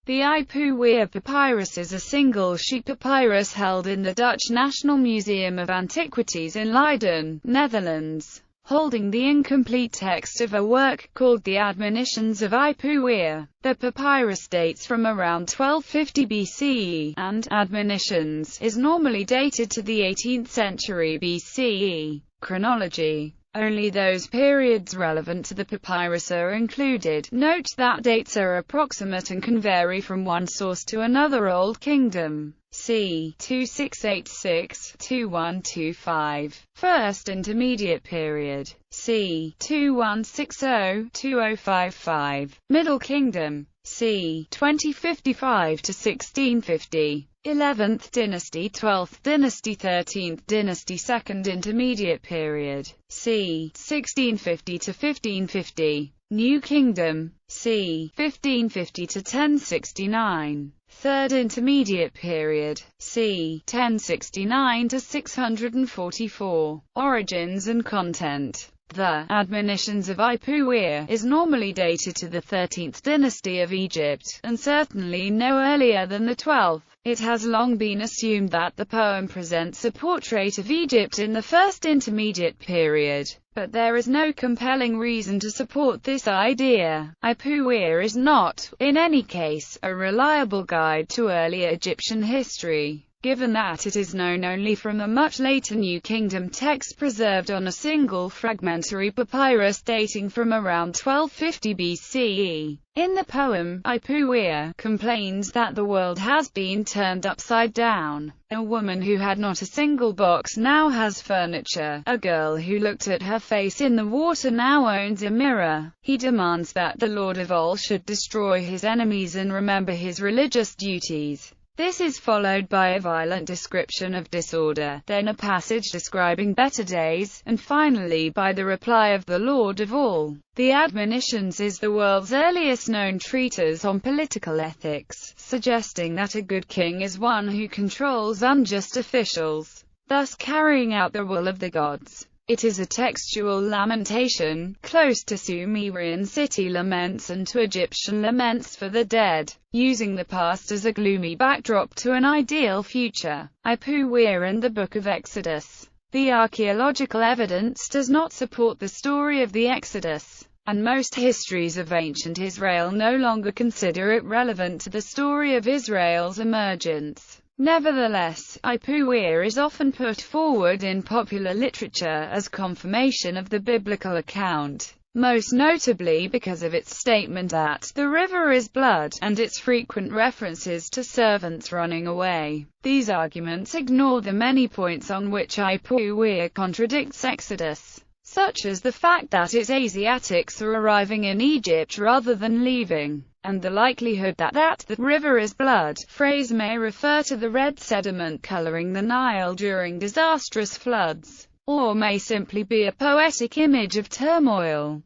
The Ipuwer Papyrus is a single-sheet papyrus held in the Dutch National Museum of Antiquities in Leiden, Netherlands, holding the incomplete text of a work called the Admonitions of Ipuwer. The papyrus dates from around 1250 BCE, and Admonitions is normally dated to the 18th century BCE. Chronology. Only those periods relevant to the papyrus are included. Note that dates are approximate and can vary from one source to another. Old Kingdom, c. 2686-2125. First Intermediate Period, c. 2160-2055. Middle Kingdom, c. 2055-1650. 11th Dynasty, 12th Dynasty, 13th Dynasty. Second Intermediate Period, c. 1650-1550. New Kingdom, c. 1550-1069. Third Intermediate Period, c. 1069-644. Origins and content. The Admonitions of Ipuwer is normally dated to the 13th dynasty of Egypt, and certainly no earlier than the 12th. It has long been assumed that the poem presents a portrait of Egypt in the first intermediate period, but there is no compelling reason to support this idea. Ipuwer is not, in any case, a reliable guide to early Egyptian history, given that it is known only from a much later New Kingdom text preserved on a single fragmentary papyrus dating from around 1250 BCE. In the poem, Ipuwer complains that the world has been turned upside down. A woman who had not a single box now has furniture. A girl who looked at her face in the water now owns a mirror. He demands that the Lord of all should destroy his enemies and remember his religious duties. This is followed by a violent description of disorder, then a passage describing better days, and finally by the reply of the Lord of all. The Admonitions is the world's earliest known treatise on political ethics, suggesting that a good king is one who controls unjust officials, thus carrying out the will of the gods. It is a textual lamentation, close to Sumerian city laments and to Egyptian laments for the dead, using the past as a gloomy backdrop to an ideal future. Ipuwer and the Book of Exodus. The archaeological evidence does not support the story of the Exodus, and most histories of ancient Israel no longer consider it relevant to the story of Israel's emergence. Nevertheless, Ipuwer is often put forward in popular literature as confirmation of the biblical account, most notably because of its statement that the river is blood, and its frequent references to servants running away. These arguments ignore the many points on which Ipuwer contradicts Exodus, such as the fact that its Asiatics are arriving in Egypt rather than leaving, and the likelihood that the river is blood phrase may refer to the red sediment coloring the Nile during disastrous floods, or may simply be a poetic image of turmoil.